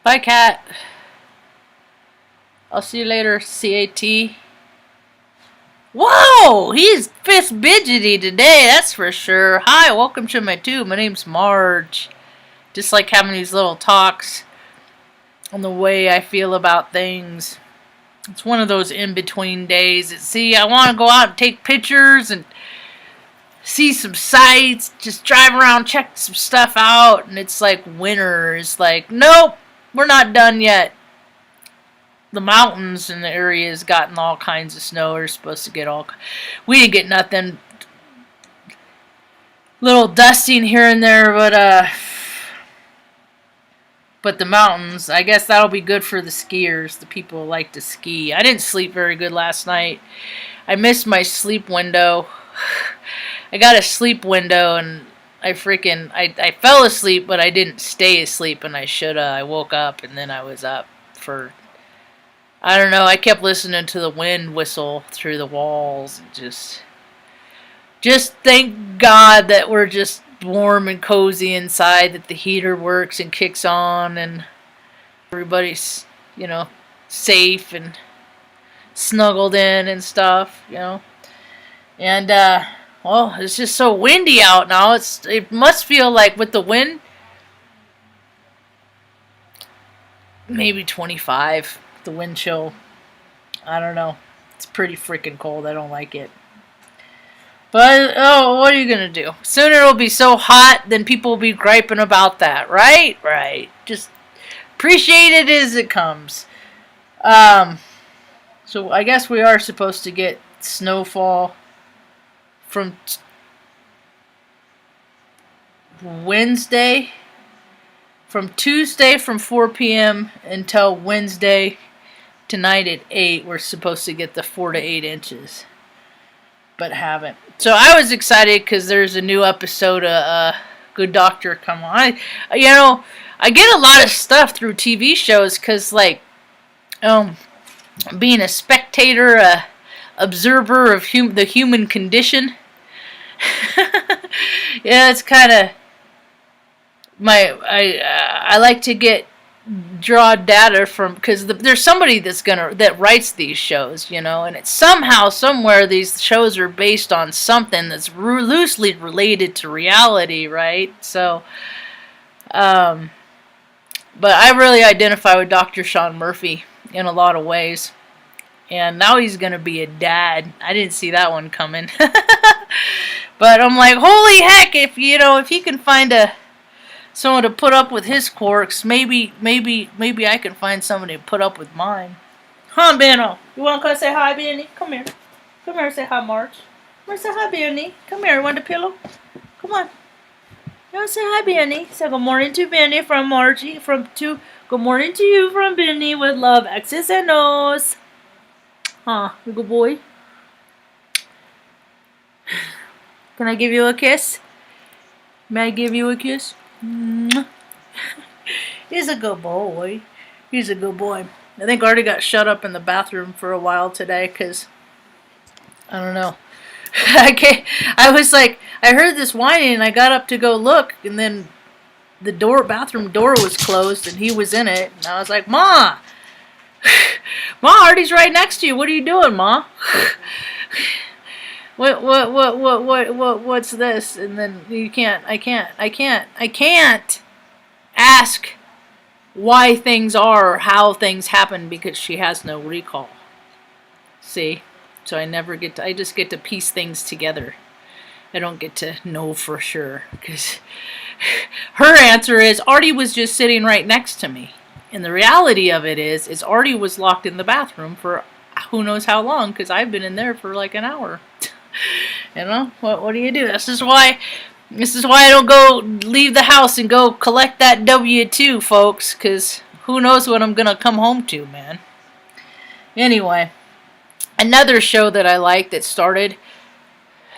Bye, cat. I'll see you later, CAT. Whoa! He's fist midgety today, that's for sure. Hi, welcome to my tube. My name's Marge. Just like having these little talks on the way I feel about things. It's one of those in-between days. See, I want to go out and take pictures and see some sights, just drive around, check some stuff out, and it's like winter. It's like, nope, we're not done yet. The mountains in the area has gotten all kinds of snow. We're supposed to get all... We didn't get nothing. Little dusting here and there, but the mountains, I guess that'll be good for the skiers, the people who like to ski. I didn't sleep very good last night. I missed my sleep window. I got a sleep window and I fell asleep, but I didn't stay asleep, and I shoulda. I woke up and then I was up for... I don't know, I kept listening to the wind whistle through the walls. And just thank God that we're just warm and cozy inside, that the heater works and kicks on, and everybody's, safe and snuggled in and stuff, And, well, it's just so windy out now. It must feel like with the wind, maybe 25. The wind chill. I don't know. It's pretty freaking cold. I don't like it. But, oh, what are you going to do? Sooner it'll be so hot, then people will be griping about that. Right? Right. Just appreciate it as it comes. So I guess we are supposed to get snowfall from Wednesday. From Tuesday from 4 p.m. until Wednesday tonight at 8, we're supposed to get the 4 to 8 inches. But haven't. So I was excited because there's a new episode of Good Doctor come on. I get a lot of stuff through TV shows because, being a spectator, a observer of the human condition. Yeah, it's kind of... I like to draw data from, because there's somebody that writes these shows, and it's somehow, somewhere, these shows are based on something that's loosely related to reality, right? So, but I really identify with Dr. Sean Murphy in a lot of ways, and now he's gonna be a dad. I didn't see that one coming, but I'm like, holy heck! If he can find someone to put up with his quirks, maybe I can find somebody to put up with mine. Huh, Benno? You want to come say hi, Benny? Come here. Come here and say hi, Marge. Come here, say hi, Benny. Come here. You want the pillow? Come on. You want to say hi, Benny? Say good morning to Benny from Margie. Good morning to you from Benny with love, X's and O's. Huh, you good boy? Can I give you a kiss? May I give you a kiss? He's a good boy. He's a good boy. I think Artie got shut up in the bathroom for a while today because I don't know. I was like, I heard this whining and I got up to go look, and then the bathroom door was closed and he was in it, and I was like, Ma, Artie's right next to you. What are you doing, Ma? What's this? And then I can't ask why things are or how things happen because she has no recall. See? So I just get to piece things together. I don't get to know for sure because her answer is Artie was just sitting right next to me. And the reality of it is Artie was locked in the bathroom for who knows how long, because I've been in there for like an hour. What do you do? This is why I don't leave the house and go collect that W-2, folks, because who knows what I'm going to come home to, man. Anyway, another show that I like that started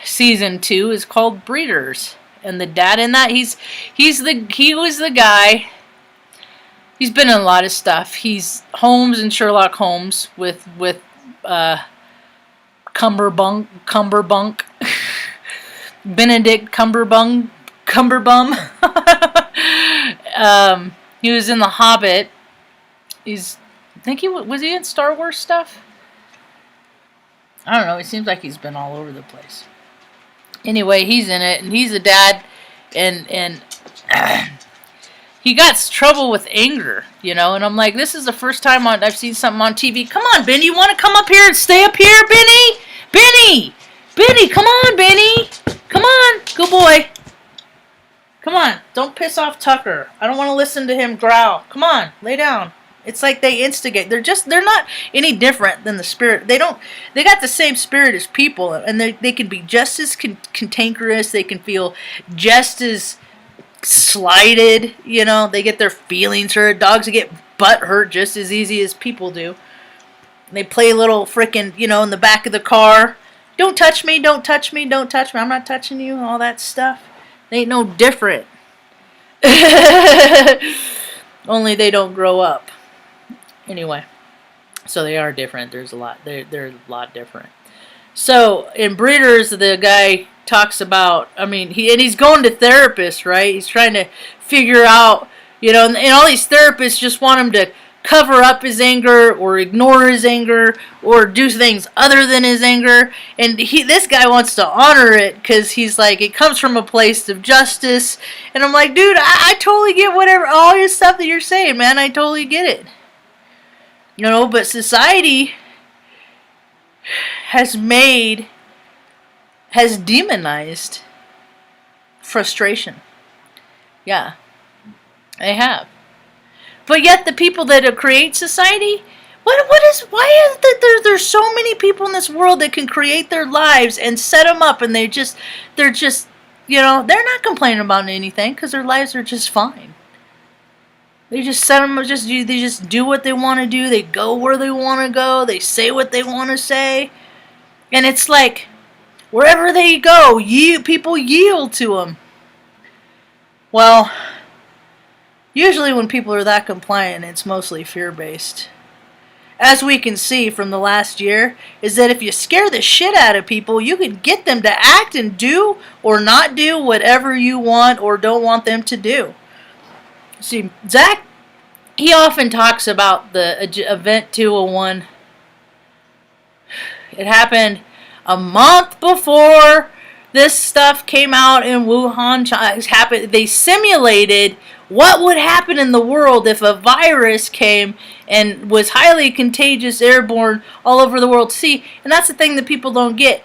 season 2 is called Breeders. And the dad in that, he was the guy. He's been in a lot of stuff. He's Holmes and Sherlock Holmes with Cumberbunk, Benedict Cumberbum. He was in The Hobbit. I think was he in Star Wars stuff? I don't know. It seems like he's been all over the place. Anyway, he's in it, and he's a dad, and he got trouble with anger, you know. And I'm like, this is the first time I've seen something on TV. Come on, Benny, you want to come up here and stay up here, Benny? Benny, come on, Benny, come on, good boy. Come on, don't piss off Tucker. I don't want to listen to him growl. Come on, lay down. It's like they instigate. They're not any different than the spirit. They got the same spirit as people, and they can be just as cantankerous. They can feel just as slighted, you know. They get their feelings hurt. Dogs get butt hurt just as easy as people do. They play little frickin', you know, in the back of the car. Don't touch me, don't touch me, don't touch me. I'm not touching you, all that stuff. They ain't no different. Only they don't grow up. Anyway, so they are different. They're a lot different. So in Breeders, the guy talks about, I mean, he's going to therapists, right? He's trying to figure out, you know, and all these therapists just want him to cover up his anger or ignore his anger or do things other than his anger. And this guy wants to honor it because he's like, it comes from a place of justice. And I'm like, dude, I totally get all your stuff that you're saying, man. I totally get it. You know, but society has demonized frustration. Yeah, they have. But yet the people that create society, why is it that there's so many people in this world that can create their lives and set them up, and they're just, you know, they're not complaining about anything because their lives are just fine. They just set them, they just do what they want to do. They go where they want to go. They say what they want to say. And it's like, wherever they go, people yield to them. Well, usually when people are that compliant, it's mostly fear-based. As we can see from the last year, is that if you scare the shit out of people, you can get them to act and do or not do whatever you want or don't want them to do. See, Zach, he often talks about the event 201. It happened a month before this stuff came out in Wuhan. They simulated what would happen in the world if a virus came and was highly contagious, airborne, all over the world. See, and that's the thing that people don't get.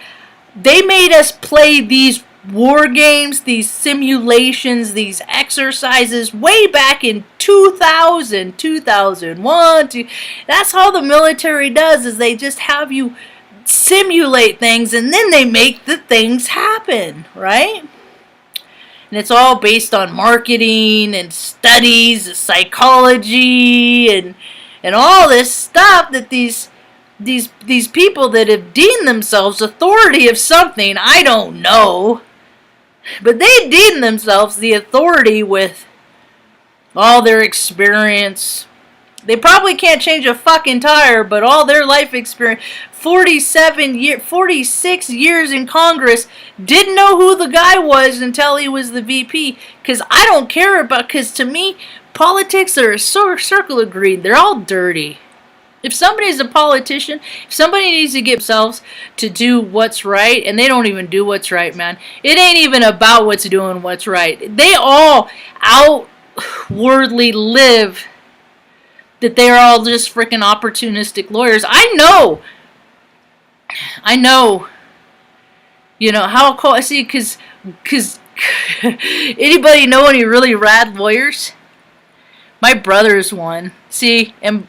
They made us play these war games, these simulations, these exercises way back in 2000, 2001. That's how the military does, is they just have you simulate things and then they make the things happen, right? And it's all based on marketing and studies, psychology, and all this stuff that these people that have deemed themselves authority of something, I don't know, but they deem themselves the authority with all their experience. They probably can't change a fucking tire, but all their life experience, 46 years in Congress, didn't know who the guy was until he was the VP. Because I don't care about, because to me, politics are a circle of greed. They're all dirty. If somebody's a politician, if somebody needs to get themselves to do what's right, and they don't even do what's right, man. It ain't even about what's doing what's right. They all outwardly live that they're all just freaking opportunistic lawyers. I know. You know, how cool. See, because anybody know any really rad lawyers? My brother's one. See, and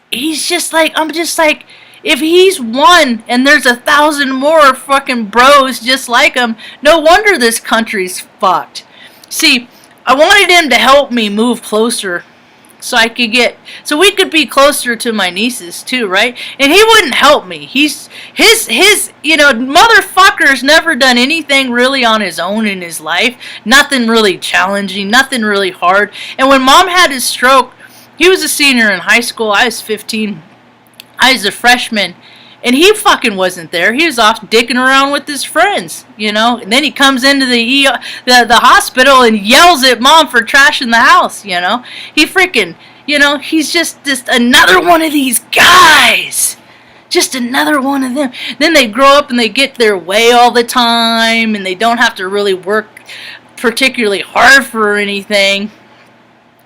he's just like, I'm just like, if he's one and there's 1,000 more fucking bros just like him, no wonder this country's fucked. See, I wanted him to help me move closer so we could be closer to my nieces too, right? And he wouldn't help me. His you know, motherfucker's never done anything really on his own in his life. Nothing really challenging, nothing really hard. And when Mom had his stroke, he was a senior in high school. I was 15. I was a freshman. And he fucking wasn't there. He was off dicking around with his friends, you know. And then he comes into the the hospital and yells at mom for trashing the house, you know. He freaking, you know, he's just another one of these guys. Just another one of them. Then they grow up and they get their way all the time, and they don't have to really work particularly hard for anything,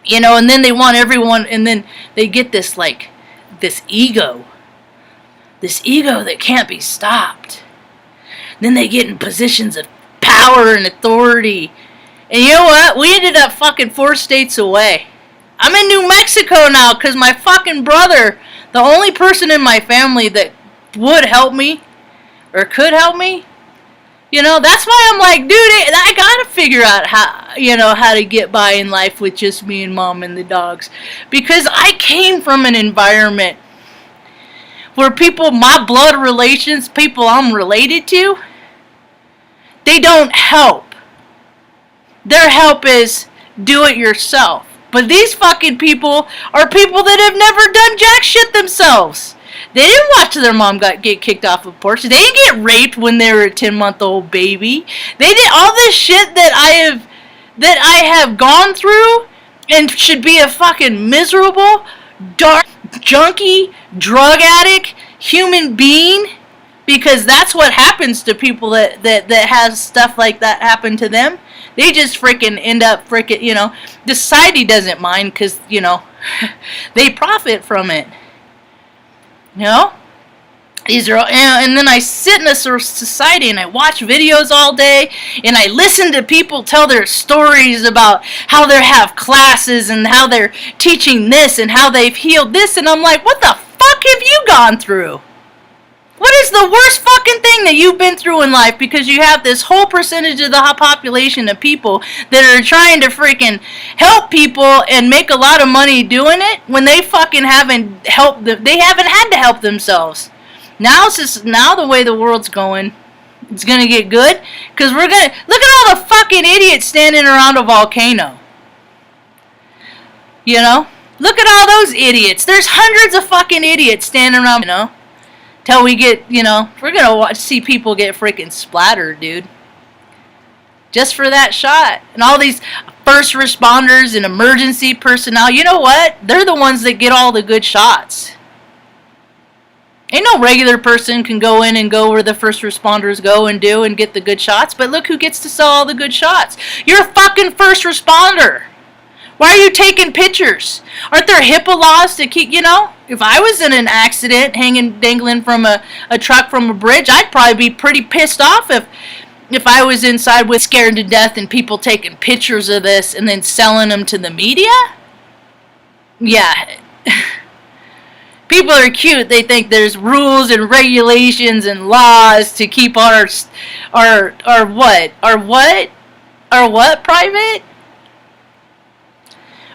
you know. And then they want everyone, and then they get this, like, this ego that can't be stopped. Then they get in positions of power and authority. And you know what? We ended up fucking 4 states away. I'm in New Mexico now because my fucking brother, the only person in my family that would help me or could help me, you know, that's why I'm like, dude, I gotta figure out how to get by in life with just me and mom and the dogs. Because I came from an environment where people, my blood relations, people I'm related to, they don't help. Their help is do it yourself. But these fucking people are people that have never done jack shit themselves. They didn't watch their mom get kicked off a porch. They didn't get raped when they were a 10-month-old baby. They did all this shit that I have gone through and should be a fucking miserable, dark, junkie, drug addict, human being, because that's what happens to people that has stuff like that happen to them. They just freaking end up freaking, you know, the society doesn't mind because, you know, they profit from it. You know? These are, and then I sit in a society and I watch videos all day and I listen to people tell their stories about how they have classes and how they're teaching this and how they've healed this, and I'm like, what the fuck have you gone through? What is the worst fucking thing that you've been through in life? Because you have this whole percentage of the population of people that are trying to freaking help people and make a lot of money doing it when they fucking haven't helped them. They haven't had to help themselves. Now the way the world's going, it's gonna get good because we're gonna look at all the fucking idiots standing around a volcano. You know, look at all those idiots. There's hundreds of fucking idiots standing around. You know. Till we get, you know, we're gonna see people get freaking splattered, dude. Just for that shot. And all these first responders and emergency personnel, you know what? They're the ones that get all the good shots. Ain't no regular person can go in and go where the first responders go and do and get the good shots. But look who gets to sell all the good shots. You're a fucking first responder. Why are you taking pictures? Aren't there HIPAA laws to keep, you know? If I was in an accident dangling from a truck from a bridge, I'd probably be pretty pissed off if I was inside with scared to death and people taking pictures of this and then selling them to the media. Yeah. People are cute. They think there's rules and regulations and laws to keep our what private?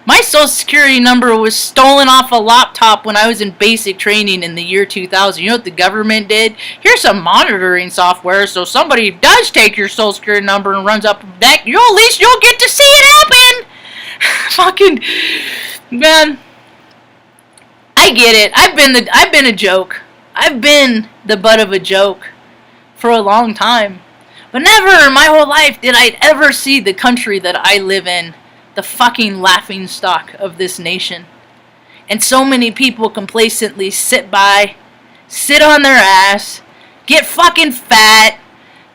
My social security number was stolen off a laptop when I was in basic training in the year 2000. You know what the government did? Here's some monitoring software, so somebody does take your social security number and runs up back. At least you'll get to see it happen. Fucking man, I get it. I've been a joke. I've been the butt of a joke for a long time, but never in my whole life did I ever see the country that I live in the fucking laughing stock of this nation. And so many people complacently sit on their ass, get fucking fat,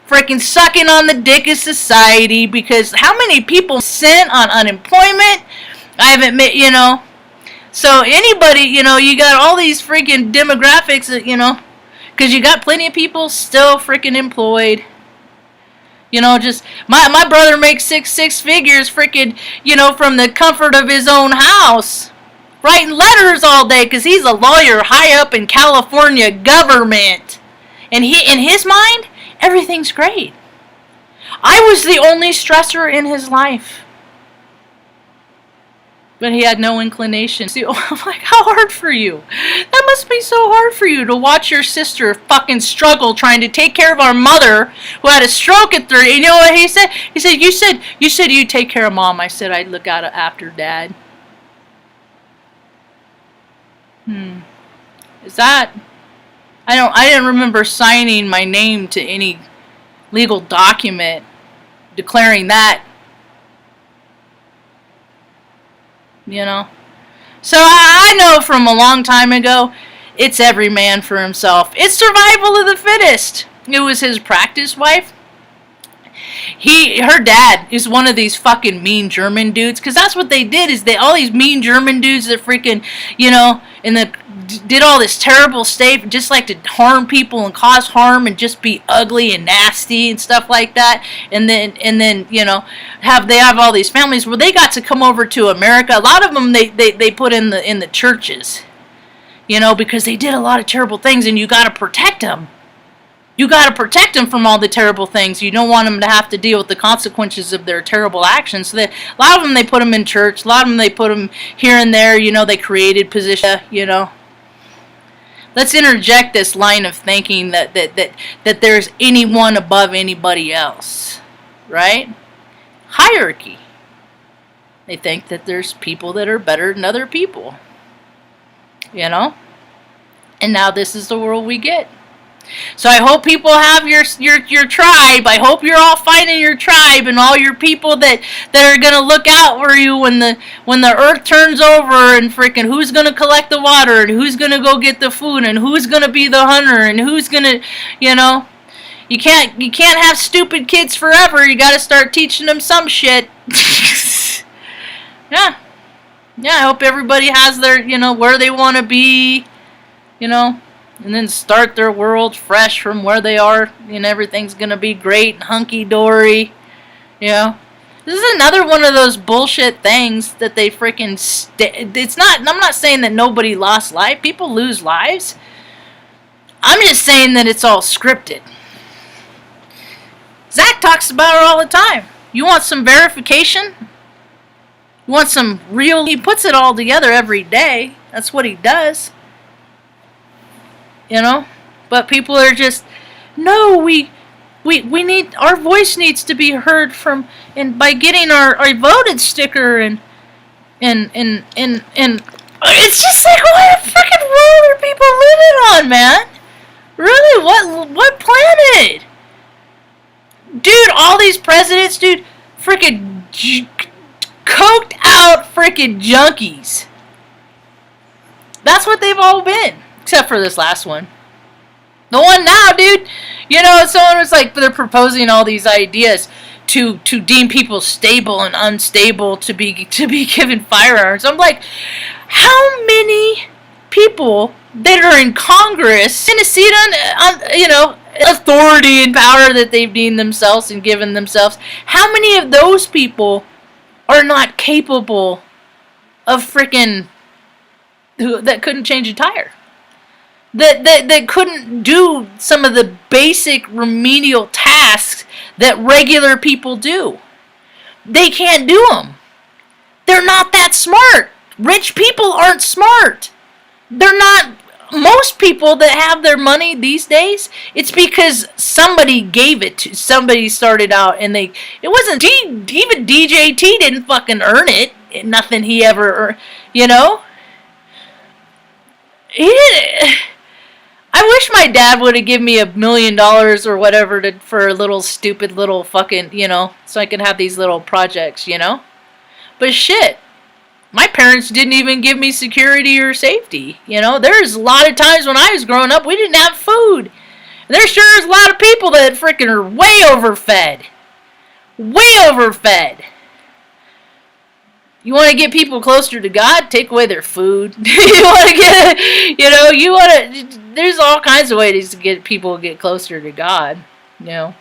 freaking sucking on the dick of society, because how many people sent on unemployment? I haven't met, you know. So anybody, you know, you got all these freaking demographics that, you know, because you got plenty of people still freaking employed. You know, just, my brother makes six figures freaking, you know, from the comfort of his own house. Writing letters all day because he's a lawyer high up in California government. And in his mind, everything's great. I was the only stressor in his life. But he had no inclination. See, I'm like, how hard for you? That must be so hard for you to watch your sister fucking struggle trying to take care of our mother who had a stroke at 30. And you know what he said? He said, you said you'd take care of mom. I said I'd look out after dad. Is that I didn't remember signing my name to any legal document declaring that, you know. So I know from a long time ago, it's every man for himself. It's survival of the fittest. It was his practice wife. Her dad is one of these fucking mean German dudes, because that's what they did, is they, all these mean German dudes that freaking, you know, did all this terrible stuff, just like to harm people and cause harm and just be ugly and nasty and stuff like that. And then you know, they have all these families where they got to come over to America. A lot of them they put in the churches, you know, because they did a lot of terrible things, and you got to protect them. You got to protect them from all the terrible things. You don't want them to have to deal with the consequences of their terrible actions. So a lot of them, they put them in church. A lot of them, they put them here and there. You know, they created position, you know. Let's interject this line of thinking that there's anyone above anybody else, right? Hierarchy. They think that there's people that are better than other people, you know. And now this is the world we get. So I hope people have your tribe. I hope you're all finding your tribe and all your people that are gonna look out for you when the earth turns over, and freaking who's gonna collect the water, and who's gonna go get the food, and who's gonna be the hunter, and who's gonna, you know. You can't have stupid kids forever. You gotta start teaching them some shit. Yeah. I hope everybody has their, you know, where they want to be, you know. And then start their world fresh from where they are, and everything's gonna be great and hunky-dory, you know. This is another one of those bullshit things that they freaking it's not, I'm not saying that nobody lost life. People lose lives. I'm just saying that it's all scripted. Zach talks about it all the time. You want some verification? You want some real... He puts it all together every day. That's what he does. You know, but people are just, no, we need, our voice needs to be heard from, and by getting our voted sticker, and it's just like, what freaking world are people living on, man? Really, what planet? Dude, all these presidents, dude, freaking coked out freaking junkies. That's what they've all been. Except for this last one. The one now, dude, you know, someone was like, they're proposing all these ideas to deem people stable and unstable to be given firearms. I'm like, how many people that are in Congress in a seat on, you know, authority and power that they've deemed themselves and given themselves, how many of those people are not capable of freaking, that couldn't change a tire? That couldn't do some of the basic remedial tasks that regular people do. They can't do them. They're not that smart. Rich people aren't smart. They're not. Most people that have their money these days, it's because somebody gave it to, somebody started out, and it wasn't, even DJT didn't fucking earn it. Nothing he ever earned, you know? He didn't. I wish my dad would have given me $1 million or whatever for a little stupid little fucking, you know, so I could have these little projects, you know? But shit, my parents didn't even give me security or safety, you know? There's a lot of times when I was growing up, we didn't have food. And there sure is a lot of people that freaking are way overfed. Way overfed. You want to get people closer to God? Take away their food. You want to get, you know, there's all kinds of ways to get people to get closer to God, you know.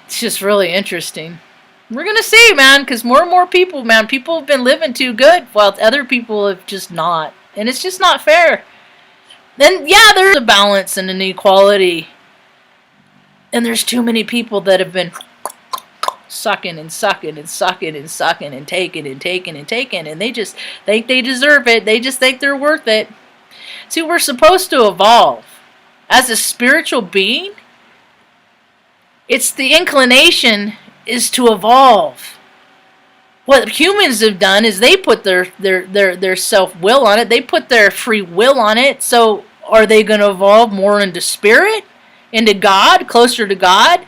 It's just really interesting. We're going to see, man, because more and more people, man, people have been living too good while other people have just not. And it's just not fair. Then, yeah, there's a balance and an equality. And there's too many people that have been sucking and sucking and sucking and sucking and taking and taking and taking, and they just think they deserve it. They just think they're worth it. See, we're supposed to evolve as a spiritual being. It's the inclination is to evolve. What humans have done is they put their self-will on it. They put their free will on it. So Are they going to evolve more into spirit, into God, closer to God,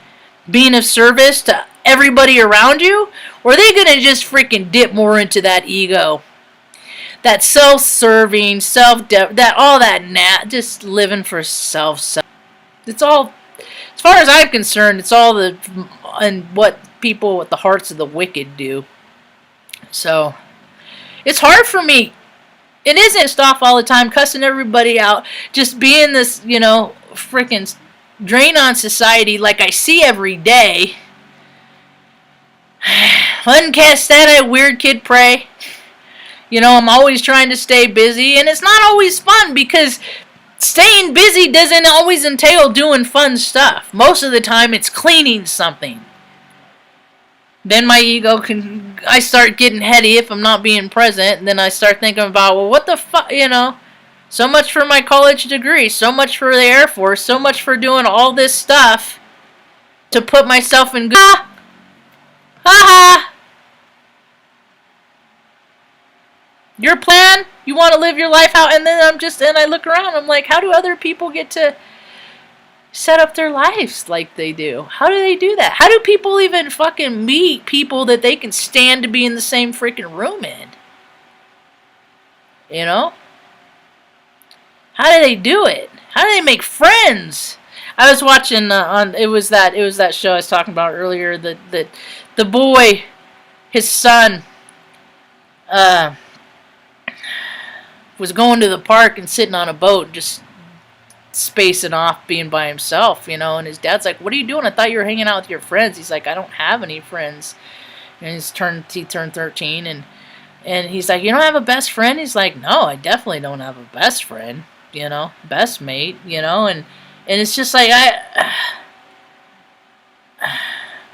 being of service to everybody around you? Or are they going to just freaking dip more into that ego? That self-serving, that all that just living for self. It's all, as far as I'm concerned, it's all and what people with the hearts of the wicked do. So, it's hard for me. It isn't stop all the time, cussing everybody out, just being this, freaking drain on society like I see every day. Uncast that, a weird kid pray. I'm always trying to stay busy, and it's not always fun because staying busy doesn't always entail doing fun stuff. Most of the time, it's cleaning something. Then my ego I start getting heady if I'm not being present, and then I start thinking about, well, what the fuck, so much for my college degree, so much for the Air Force, so much for doing all this stuff to put myself in good. Ha ha! Your plan? You want to live your life out? And then I look around, I'm like, how do other people get to set up their lives like they do? How do they do that? How do people even fucking meet people that they can stand to be in the same freaking room in? How do they do it? How do they make friends? I was watching it was that show I was talking about earlier, that the boy, his son, was going to the park and sitting on a boat, just spacing off, being by himself, and his dad's like, what are you doing? I thought you were hanging out with your friends. He's like, I don't have any friends. And he turned 13, and he's like, you don't have a best friend? He's like, no, I definitely don't have a best friend, best mate, and it's just like, I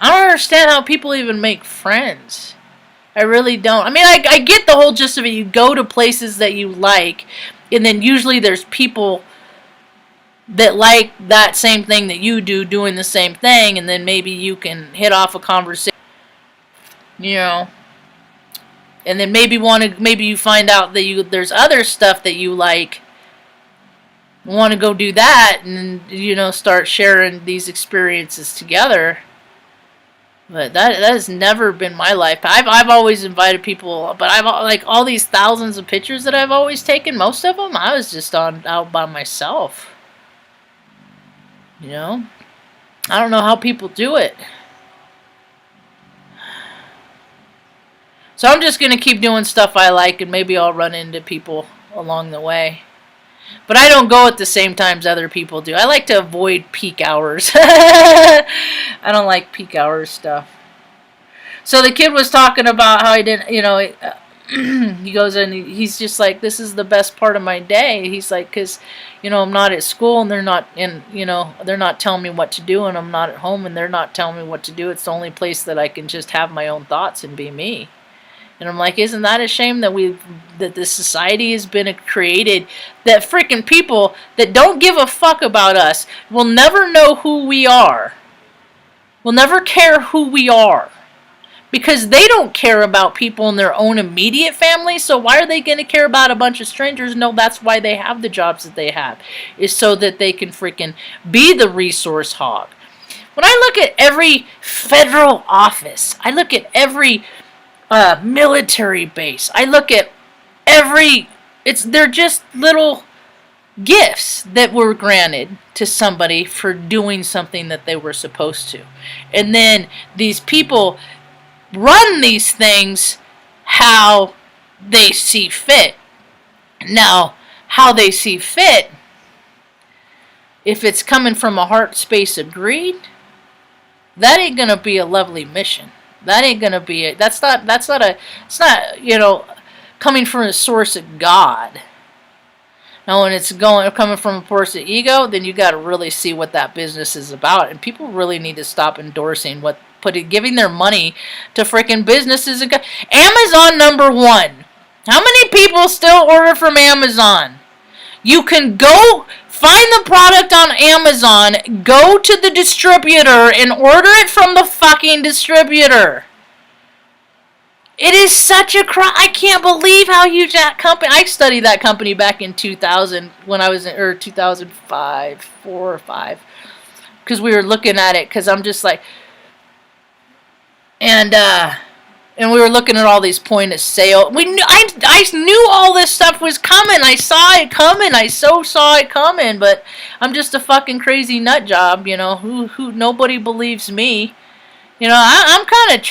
don't understand how people even make friends. I really don't. I mean, I get the whole gist of it. You go to places that you like, and then usually there's people that like that same thing that you do, doing the same thing, and then maybe you can hit off a conversation, and then maybe you find out that there's other stuff that you like, want to go do that, and start sharing these experiences together. But that has never been my life. I've always invited people, but I've like all these thousands of pictures that I've always taken. Most of them, I was just out by myself. I don't know how people do it. So I'm just gonna keep doing stuff I like, and maybe I'll run into people along the way. But I don't go at the same times other people do. I like to avoid peak hours. I don't like peak hours stuff. So the kid was talking about how he didn't, he goes and he's just like, this is the best part of my day. He's like, because, I'm not at school, and they're not telling me what to do, and I'm not at home, and they're not telling me what to do. It's the only place that I can just have my own thoughts and be me. And I'm like, isn't that a shame that this society has been created, that freaking people that don't give a fuck about us will never know who we are, will never care who we are, because they don't care about people in their own immediate family. So why are they going to care about a bunch of strangers? No, that's why they have the jobs that they have, is so that they can freaking be the resource hog. When I look at every federal office, I look at every military base, I look at they're just little gifts that were granted to somebody for doing something that they were supposed to. And then these people run these things how they see fit. Now, how they see fit, if it's coming from a heart space of greed, that ain't gonna be a lovely mission. That ain't gonna be it. It's not coming from a source of God. Now, when it's coming from a source of ego, then you got to really see what that business is about. And people really need to stop endorsing giving their money to freaking businesses. Amazon #1. How many people still order from Amazon? You can go find the product on Amazon, go to the distributor, and order it from the fucking distributor. It is such a crime. I can't believe how huge that company. I studied that company back in 2000 when I was in, or 2005, 4 or 5, because we were looking at it. Because I'm just like, and we were looking at all these point of sale. I knew all this stuff was coming. I saw it coming. I saw it coming. But I'm just a fucking crazy nut job, you know. Who nobody believes me. You know, I'm kind of,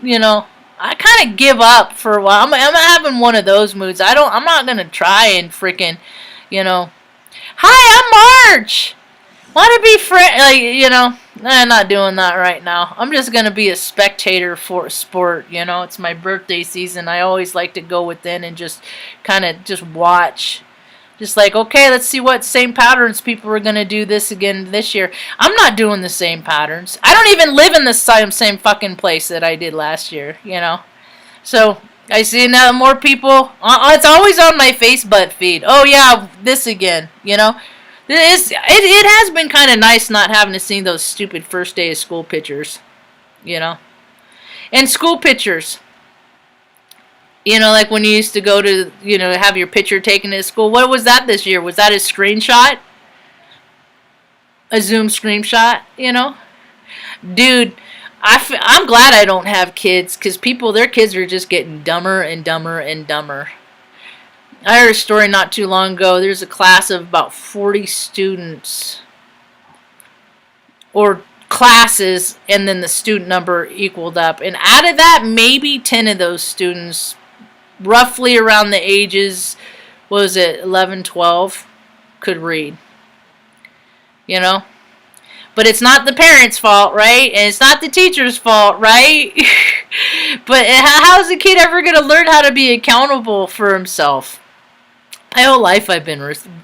you know, I kind of give up for a while. I'm having one of those moods. I'm not gonna try and freaking, you know, hi, I'm Marge. Want to be friend? Like, you know, I'm not doing that right now. I'm just gonna be a spectator for sport. You know, it's my birthday season. I always like to go within and just kind of just watch. Just like, okay, let's see what same patterns people are going to do this again this year. I'm not doing the same patterns. I don't even live in the same fucking place that I did last year, you know. So, I see now more people. It's always on my Facebook feed. Oh, yeah, this again, you know. It has been kind of nice not having to see those stupid first day of school pictures, you know. And school pictures. You know, like when you used to go to, you know, have your picture taken at school. What was that this year? Was that a screenshot? A Zoom screenshot, you know? Dude, I'm glad I don't have kids, because their kids are just getting dumber and dumber and dumber. I heard a story not too long ago. There's a class of about 40 students, or classes, and then the student number equaled up. And out of that, maybe 10 of those students, roughly around the ages, what was it, 11, 12, could read. You know? But it's not the parents' fault, right? And it's not the teacher's fault, right? But how is a kid ever going to learn how to be accountable for himself? My whole life I've been responsible.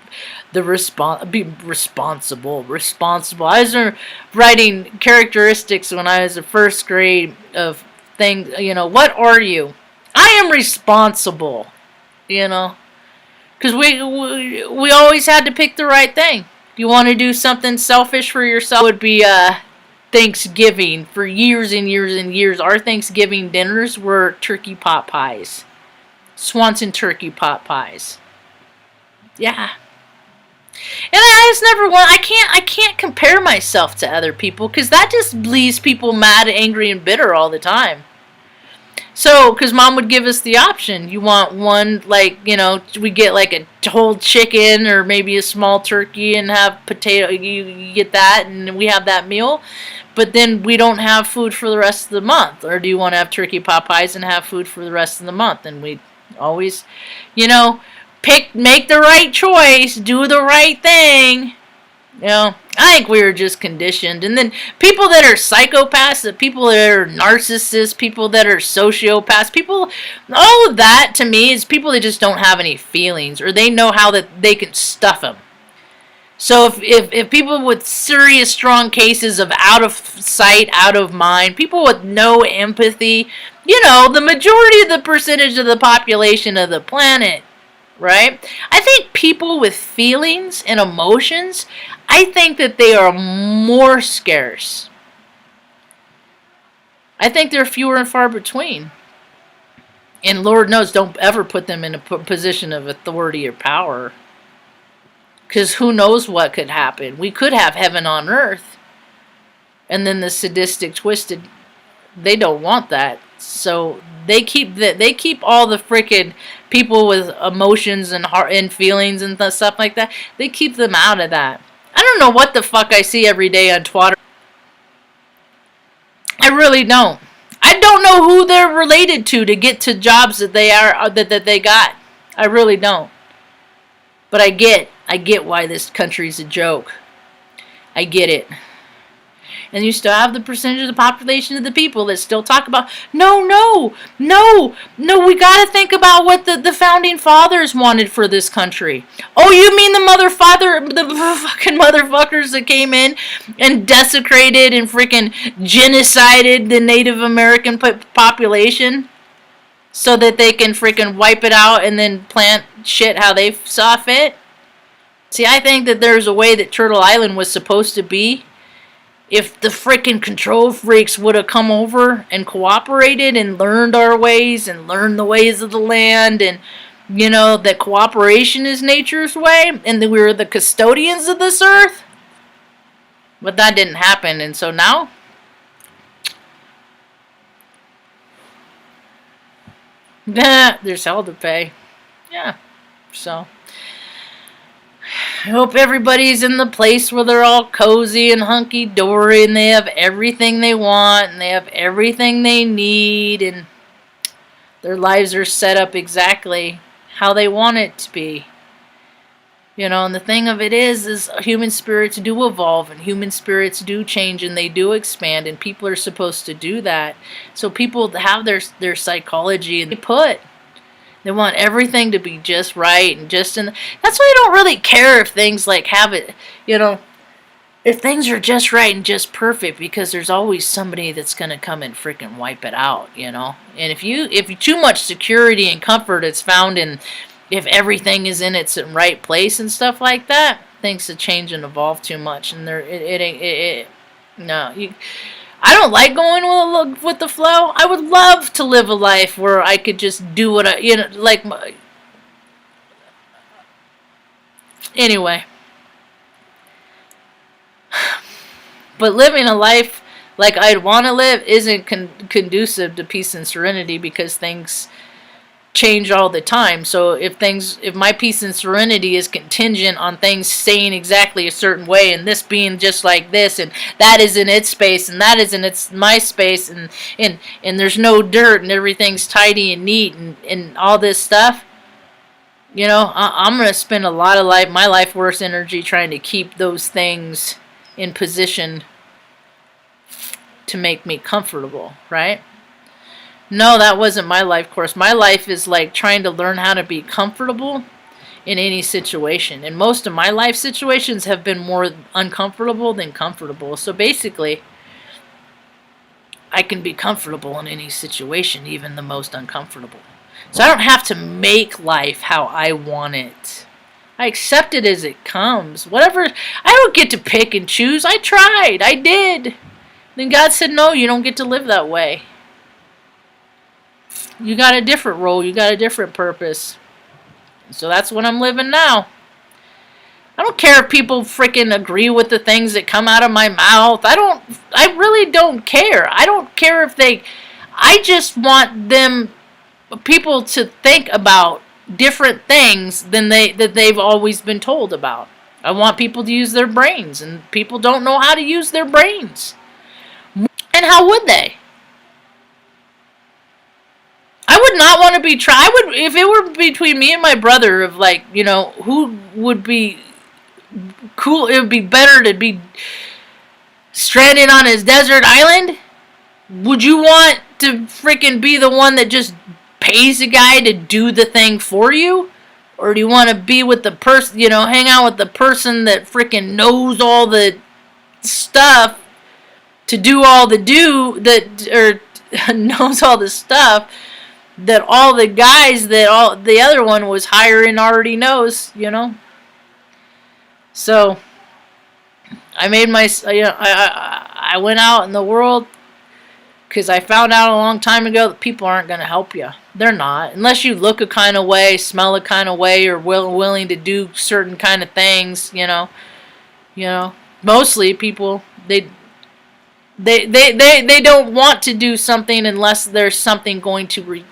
I was writing characteristics when I was in first grade of things, you know, what are you? I am responsible, you know, because we always had to pick the right thing. You want to do something selfish for yourself, would be Thanksgiving. For years and years and years, our Thanksgiving dinners were turkey pot pies, Swanson turkey pot pies. Yeah. And I just never want. I can't compare myself to other people, because that just leaves people mad, angry, and bitter all the time. So, because Mom would give us the option, you want one, like, you know, we get like a whole chicken or maybe a small turkey and have potato, you get that and we have that meal, but then we don't have food for the rest of the month. Or do you want to have turkey pot pies and have food for the rest of the month? And we always, you know, make the right choice, do the right thing. You know, I think we were just conditioned. And then people that are psychopaths, the people that are narcissists, people that are sociopaths, people, all of that to me is people that just don't have any feelings, or they know how that they can stuff them. So if people with serious, strong cases of out of sight, out of mind, people with no empathy, you know, the majority of the percentage of the population of the planet, right? I think people with feelings and emotions, I think that they are more scarce. I think they're fewer and far between. And Lord knows, don't ever put them in a position of authority or power. Because who knows what could happen. We could have heaven on earth. And then the sadistic, twisted, they don't want that. So they keep all the freaking people with emotions and heart and feelings and stuff like that. They keep them out of that. I don't know what the fuck I see every day on Twitter. I really don't. I don't know who they're related to get to jobs that they got. I really don't. But I get why this country's a joke. I get it. And you still have the percentage of the population of the people that still talk about, no, we gotta think about what the founding fathers wanted for this country. Oh, you mean the fucking motherfuckers that came in and desecrated and freaking genocided the Native American population so that they can freaking wipe it out and then plant shit how they saw fit? See, I think that there's a way that Turtle Island was supposed to be. if the freaking control freaks would have come over and cooperated and learned our ways and learned the ways of the land, and that cooperation is nature's way, and that we were the custodians of this earth. But that didn't happen, and so now there's hell to pay. Yeah, so I hope everybody's in the place where they're all cozy and hunky-dory and they have everything they want and they have everything they need and their lives are set up exactly how they want it to be. And the thing of it is human spirits do evolve and human spirits do change and they do expand, and people are supposed to do that. So people have their psychology and they want everything to be just right and just in. That's why I don't really care if things like have it, if things are just right and just perfect, because there's always somebody that's gonna come and freaking wipe it out, And if you too much security and comfort is found in if everything is in its right place and stuff like that, things to change and evolve too much, and I don't like going with the flow. I would love to live a life where I could just do what anyway. But living a life like I'd want to live isn't conducive to peace and serenity, because things change all the time. So if my peace and serenity is contingent on things staying exactly a certain way, and this being just like this, and that is in its space, and that is in my space, and there's no dirt, and everything's tidy and neat, and all this stuff, I'm going to spend a lot of my life force energy trying to keep those things in position to make me comfortable, right? No, that wasn't my life course. My life is like trying to learn how to be comfortable in any situation. And most of my life situations have been more uncomfortable than comfortable. So basically, I can be comfortable in any situation, even the most uncomfortable. So I don't have to make life how I want it. I accept it as it comes. Whatever, I don't get to pick and choose. I tried. I did. Then God said, no, you don't get to live that way. You got a different role. You got a different purpose. So that's what I'm living now. I don't care if people freaking agree with the things that come out of my mouth. I really don't care. I don't care if I just want people to think about different things than that they've always been told about. I want people to use their brains, and people don't know how to use their brains. And how would they? I would not want to be if it were between me and my brother of who would be cool, it would be better to be stranded on his desert island. Would you want to freaking be the one that just pays a guy to do the thing for you? Or do you want to be with the person, hang out with the person that freaking knows all the stuff to do all the or knows all the stuff that all the guys that the other one was hiring already knows, So I made I went out in the world because I found out a long time ago that people aren't going to help you. They're not, unless you look a kind of way, smell a kind of way, or willing to do certain kind of things. Mostly people they don't want to do something unless there's something going to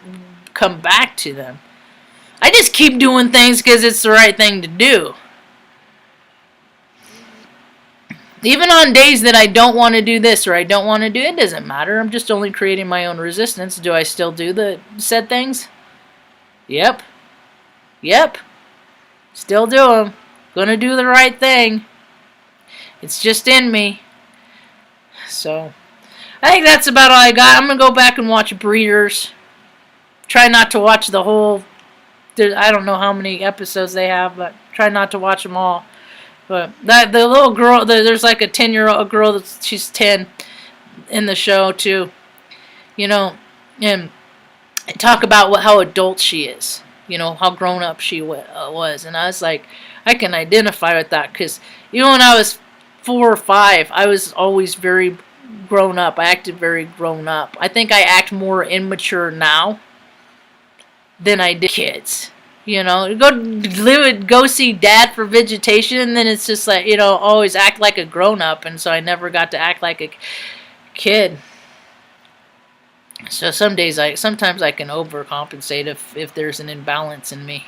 come back to them. I just keep doing things because it's the right thing to do. Even on days that I don't want to do this or I don't want to do it, doesn't matter. I'm just only creating my own resistance. Do I still do the said things? Yep. Still do them. Gonna do the right thing. It's just in me. So, I think that's about all I got. I'm going to go back and watch Breeders. Try not to watch the whole... I don't know how many episodes they have, but try not to watch them all. But the little girl... There's like a 10-year-old girl, she's 10 in the show, too. And talk about how adult she is. How grown up she was. And I was like, I can identify with that. Because even when I was 4 or 5, I was always very grown up. I acted very grown up. I think I act more immature now than I did kids. You know, go see dad for vegetation, and then it's just like, you know, always act like a grown up, and so I never got to act like a kid. So sometimes I can overcompensate if there's an imbalance in me.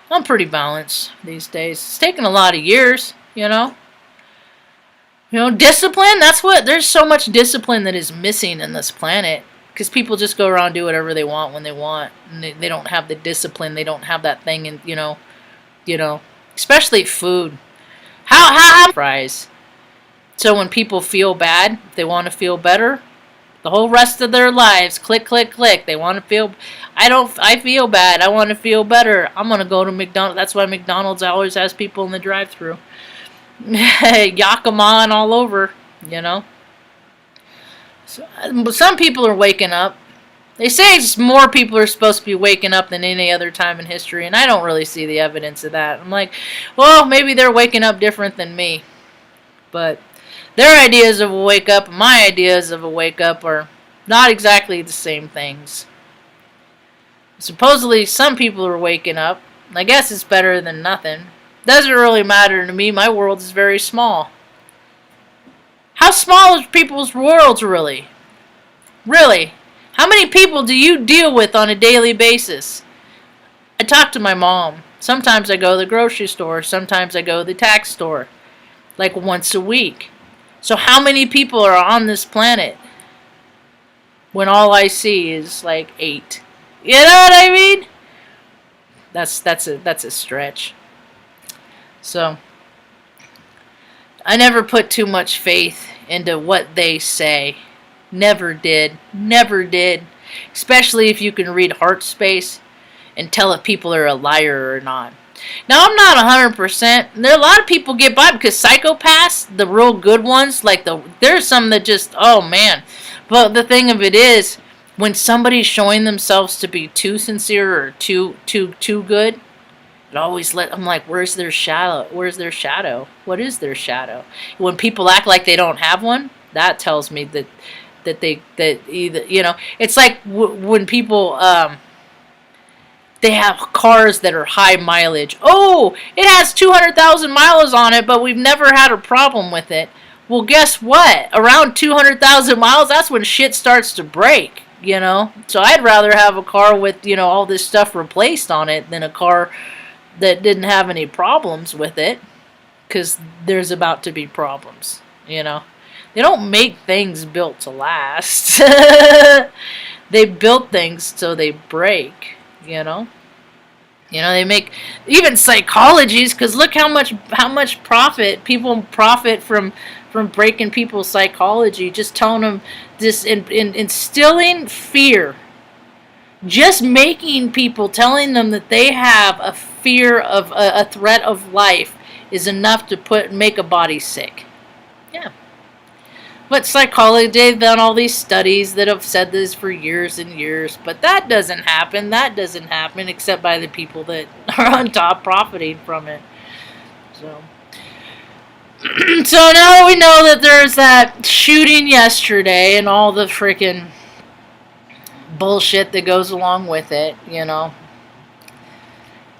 I'm pretty balanced these days. It's taken a lot of years, you know. You know, discipline, there's so much discipline that is missing in this planet. Because people just go around and do whatever they want when they want. And they don't have the discipline. They don't have that thing, and you know, especially food. How fries. So when people feel bad, if they want to feel better, the whole rest of their lives, click, click, click. They want to feel, I feel bad. I want to feel better. I'm going to go to McDonald's. That's why McDonald's always has people in the drive-thru. Yakima all over, you know. So, some people are waking up. They say more people are supposed to be waking up than any other time in history, and I don't really see the evidence of that. I'm like, well, maybe they're waking up different than me. But their ideas of a wake up and my ideas of a wake up are not exactly the same things. Supposedly, some people are waking up. I guess it's better than nothing. Doesn't really matter to me. My world is very small. How small is people's worlds really? Really? How many people do you deal with on a daily basis? I talk to my mom. Sometimes I go to the grocery store. Sometimes I go to the tax store. Like once a week. So how many people are on this planet when all I see is like 8? You know what I mean? That's a stretch. So I never put too much faith into what they say. Never did. Never did. Especially if you can read heart space and tell if people are a liar or not. Now, I'm not 100%. There are a lot of people get by because psychopaths, the real good ones, there's some that just, oh man. But the thing of it is, when somebody's showing themselves to be too sincere or too good, it always I'm like, where's their shadow? Where's their shadow? What is their shadow? When people act like they don't have one, that tells me that either, you know, it's like when people they have cars that are high mileage. Oh, it has 200,000 miles on it, but we've never had a problem with it. Well, guess what? Around 200,000 miles, that's when shit starts to break, you know? So I'd rather have a car with, you know, all this stuff replaced on it than a car that didn't have any problems with it, because there's about to be problems, you know? They don't make things built to last. They build things so they break, you know? You know, they make even psychologies, because look how much profit people profit from breaking people's psychology, just telling them this, instilling fear, just making people, telling them that they have a fear of a threat of life is enough to make a body sick. Yeah. But psychology, they've done all these studies that have said this for years and years, but that doesn't happen. That doesn't happen except by the people that are on top profiting from it. So now we know that there's that shooting yesterday and all the freaking bullshit that goes along with it, you know.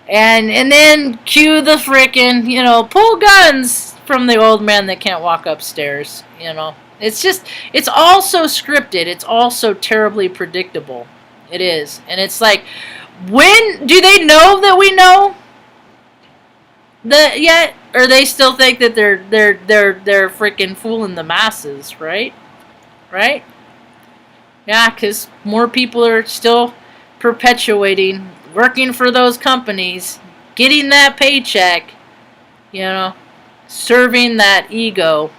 And then cue the freaking, you know, pull guns from the old man that can't walk upstairs, you know. It's all so scripted. It's all so terribly predictable. It is. And it's like, when do they know that we know that yet? Or they still think that they're freaking fooling the masses, right? Right? Yeah, because more people are still perpetuating, working for those companies, getting that paycheck, you know, serving that ego.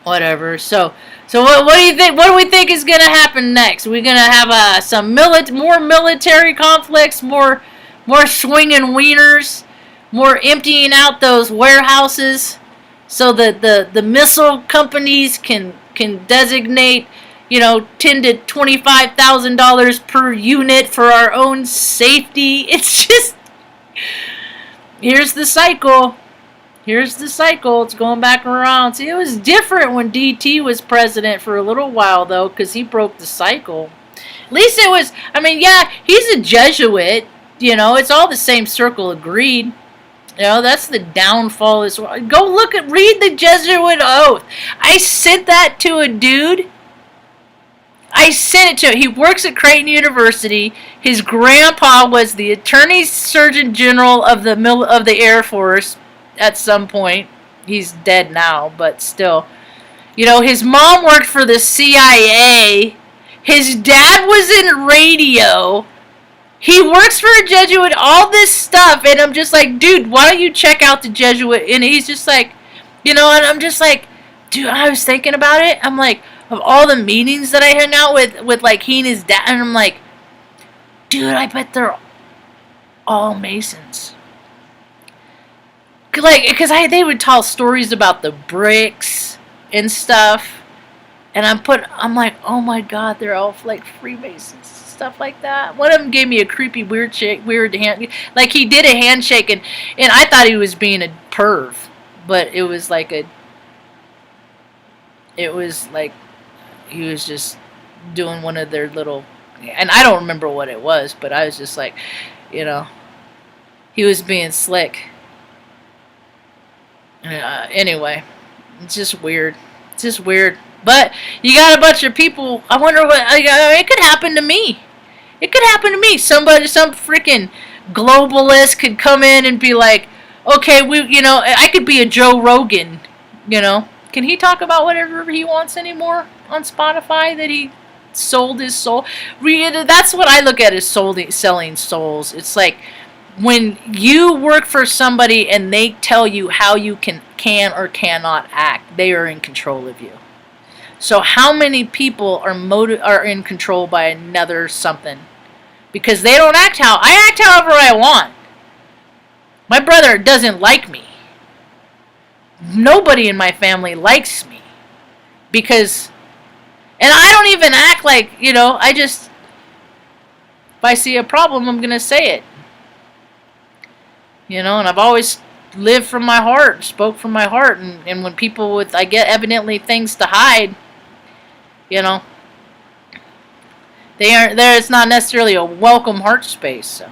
Whatever. So what do you think? What do we think is going to happen next? Are we going to have some more military conflicts, more swinging wieners, more emptying out those warehouses, so that the missile companies can designate, you know, $10,000 to $25,000 per unit for our own safety? It's just, here's the cycle. Here's the cycle. It's going back around. See, it was different when DT was president for a little while, though, because he broke the cycle. At least it was, I mean, yeah, he's a Jesuit. You know, it's all the same circle, agreed. You know, that's the downfall as well. Go look at, read the Jesuit oath. I sent that to a dude. I sent it to him. He works at Creighton University. His grandpa was the Attorney Surgeon General of the Air Force at some point. He's dead now, but still. You know, his mom worked for the CIA. His dad was in radio. He works for a Jesuit, all this stuff, and I'm just like, dude, why don't you check out the Jesuit? And he's just like, you know, and I'm just like, dude, I was thinking about it. I'm like, of all the meetings that I hung out with like he and his dad, and I'm like, dude, I bet they're all Masons. Like, because they would tell stories about the bricks and stuff, and I'm like, oh my god, they're all like Freemasons. Stuff like that. One of them gave me a creepy, weird hand. Like, he did a handshake, and I thought he was being a perv, but it was like he was just doing one of their little, and I don't remember what it was, but I was just like, you know, he was being slick. Anyway, it's just weird. It's just weird. But you got a bunch of people. I wonder what it could happen to me. It could happen to me. Some freaking globalist could come in and be like, okay, I could be a Joe Rogan. You know, can he talk about whatever he wants anymore on Spotify that he sold his soul? That's what I look at as selling souls. It's like when you work for somebody and they tell you how you can or cannot act, they are in control of you. So how many people are in control by another something? Because they don't act I act however I want. My brother doesn't like me. Nobody in my family likes me. Because, and I don't even act like, if I see a problem, I'm going to say it. And I've always lived from my heart, spoke from my heart, and when people I get evidently things to hide, they aren't there. It's not necessarily a welcome heart space. So,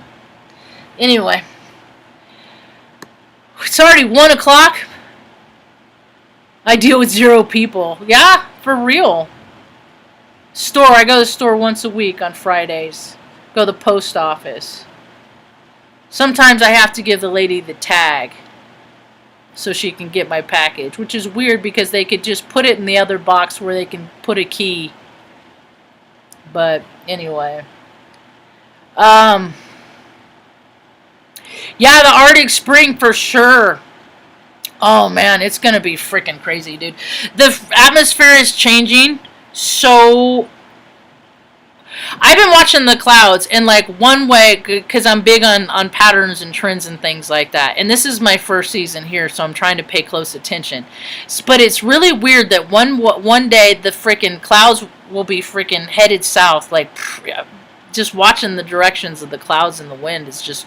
anyway, it's already 1 o'clock. I deal with 0 people. Yeah, for real. I go to the store once a week on Fridays. Go to the post office. Sometimes I have to give the lady the tag so she can get my package, which is weird because they could just put it in the other box where they can put a key. But anyway. Yeah, the Arctic Spring for sure. Oh man, it's going to be freaking crazy, dude. The atmosphere is changing so. I've been watching the clouds in like one way because I'm big on patterns and trends and things like that. And this is my first season here, so I'm trying to pay close attention. But it's really weird that one day the freaking clouds will be freaking headed south. Like, just watching the directions of the clouds and the wind is just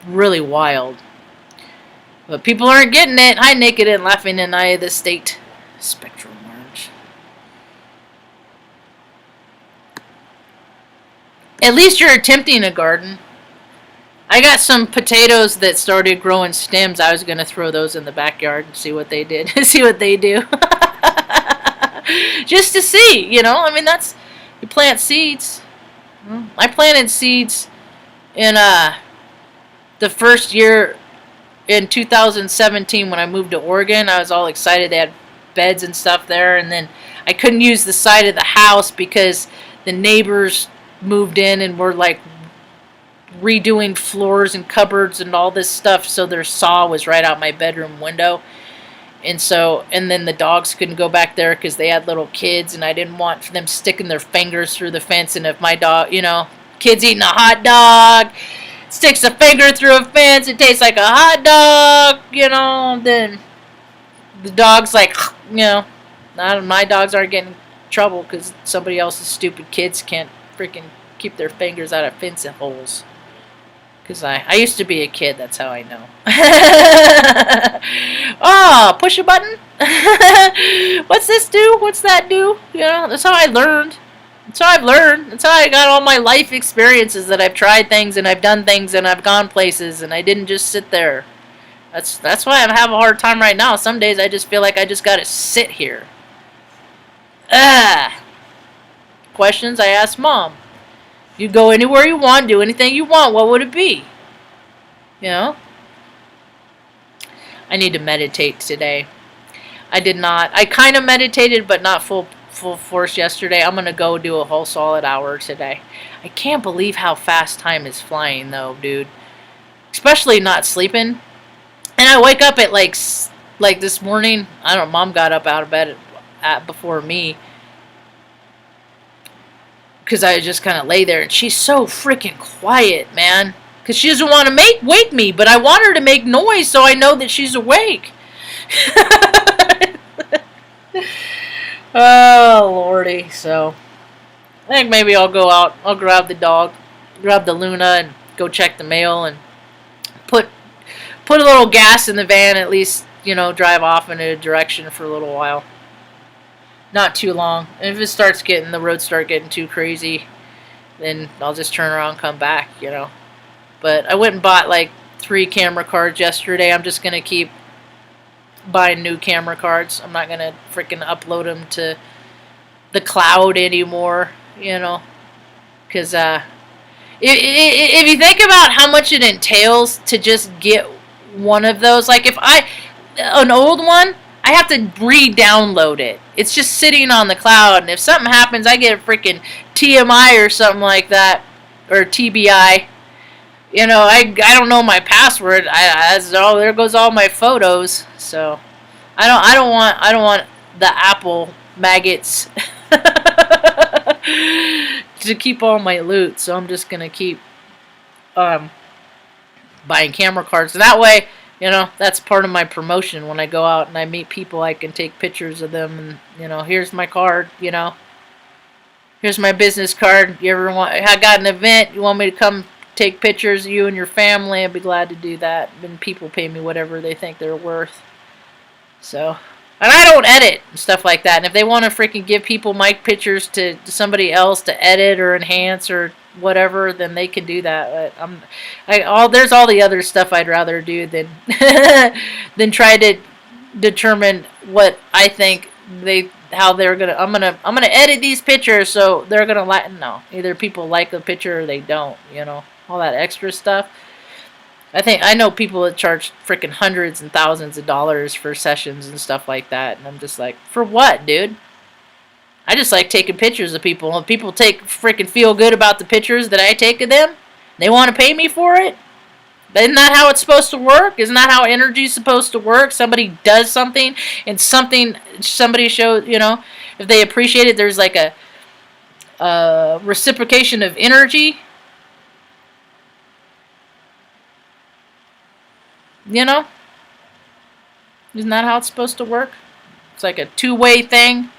really wild. But people aren't getting it. Hi, naked and laughing in eye of the state. Spectral Marge. At least you're attempting a garden. I got some potatoes that started growing stems. I was going to throw those in the backyard and see what they did. See what they do. Just to see, you plant seeds. I planted seeds in the first year in 2017 when I moved to Oregon. I was all excited. They had beds and stuff there. And then I couldn't use the side of the house because the neighbors moved in and were like redoing floors and cupboards and all this stuff, so their saw was right out my bedroom window, and then the dogs couldn't go back there because they had little kids, and I didn't want them sticking their fingers through the fence. And if my dog, kid's eating a hot dog, sticks a finger through a fence, it tastes like a hot dog, then the dog's like, my dogs aren't getting in trouble because somebody else's stupid kids can't freaking keep their fingers out of fence holes. Because I used to be a kid, that's how I know. Oh, push a button? What's this do? What's that do? You know, that's how I learned. That's how I've learned. That's how I got all my life experiences, that I've tried things and I've done things and I've gone places and I didn't just sit there. That's why I have a hard time right now. Some days I just feel like I just gotta sit here. Questions I asked Mom. You go anywhere you want, do anything you want, what would it be? You know? I need to meditate today. I did not. I kind of meditated, but not full force yesterday. I'm going to go do a whole solid hour today. I can't believe how fast time is flying, though, dude. Especially not sleeping. And I wake up at like this morning. I don't know, Mom got up out of bed before me. Because I just kind of lay there. And she's so freaking quiet, man. Because she doesn't want to wake me. But I want her to make noise so I know that she's awake. Oh, Lordy. So, I think maybe I'll go out. I'll grab the dog. Grab the Luna and go check the mail. And put a little gas in the van. At least, you know, drive off in a direction for a little while. Not too long. And if the roads start getting too crazy, then I'll just turn around and come back, you know. But I went and bought like 3 camera cards yesterday. I'm just going to keep buying new camera cards. I'm not going to freaking upload them to the cloud anymore, you know. Because if you think about how much it entails to just get one of those, like if an old one, I have to re-download it. It's just sitting on the cloud, and if something happens, I get a freaking TMI or something like that, or TBI. You know, I don't know my password. There goes all my photos. So I don't want the Apple maggots to keep all my loot. So I'm just gonna keep buying camera cards. And that way, you know, that's part of my promotion. When I go out and I meet people, I can take pictures of them. And, you know, here's my card, you know. Here's my business card. I got an event, you want me to come take pictures of you and your family, I'd be glad to do that. And people pay me whatever they think they're worth. So, and I don't edit and stuff like that. And if they want to freaking give people my pictures to somebody else to edit or enhance or whatever, then they can do that. But there's all the other stuff I'd rather do than than try to determine what I think I'm gonna edit these pictures so they're gonna like. No, either people like the picture or they don't. You know, all that extra stuff. I know people that charge freaking hundreds and thousands of dollars for sessions and stuff like that, and I'm just like, for what, dude? I just like taking pictures of people. And people freaking feel good about the pictures that I take of them, they want to pay me for it. Isn't that how it's supposed to work? Isn't that how energy's supposed to work? Somebody does something, and somebody shows, you know, if they appreciate it, there's like a reciprocation of energy. You know? Isn't that how it's supposed to work? It's like a two-way thing.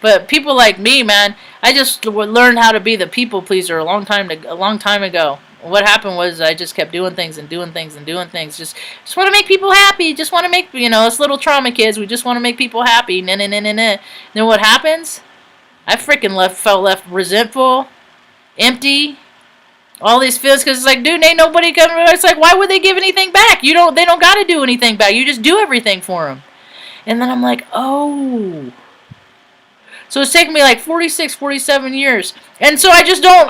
But people like me, man, I just learned how to be the people pleaser a long time ago. What happened was I just kept doing things and doing things and doing things. Just want to make people happy. Just want to make, you know, us little trauma kids, we just want to make people happy. Nah. Then what happens? I freaking felt left resentful, empty. All these feels, because it's like, dude, ain't nobody coming. It's like, why would they give anything back? They don't got to do anything back. You just do everything for them. And then I'm like, oh. So it's taken me like 46, 47 years. And so I just don't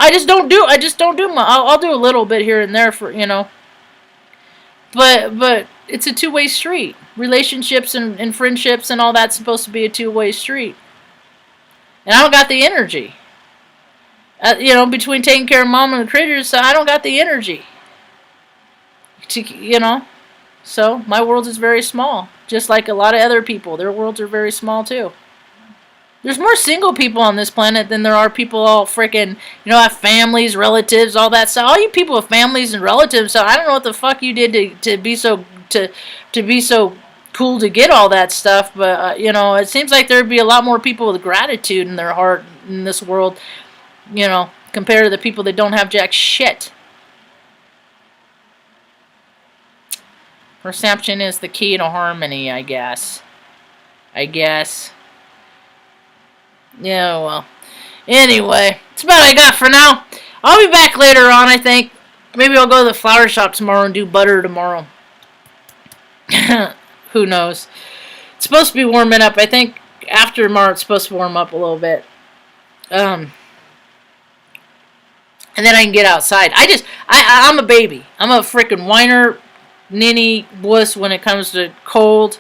do I'll do a little bit here and there for, you know. But it's a two-way street. Relationships and friendships and all that's supposed to be a two-way street. And I don't got the energy. You know, between taking care of mom and the critters, so I don't got the energy. You know, so my world is very small. Just like a lot of other people, their worlds are very small too. There's more single people on this planet than there are people all freaking, you know, have families, relatives, all that stuff. All you people with families and relatives, so I don't know what the fuck you did to be so cool to get all that stuff. But you know, it seems like there'd be a lot more people with gratitude in their heart in this world. You know, compared to the people that don't have jack shit. Reception is the key to harmony, I guess. Yeah, well. Anyway, that's about all I got for now. I'll be back later on, I think. Maybe I'll go to the flower shop tomorrow and do butter tomorrow. Who knows? It's supposed to be warming up. I think after tomorrow it's supposed to warm up a little bit. And then I can get outside. I'm a baby. I'm a freaking whiner, ninny wuss when it comes to cold.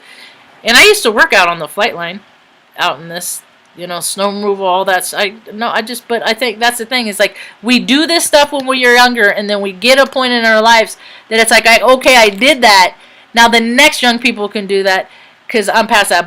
And I used to work out on the flight line, out in this, snow removal, all that. But I think that's the thing. Is like we do this stuff when we're younger, and then we get a point in our lives that it's like, okay, I did that. Now the next young people can do that because I'm past that.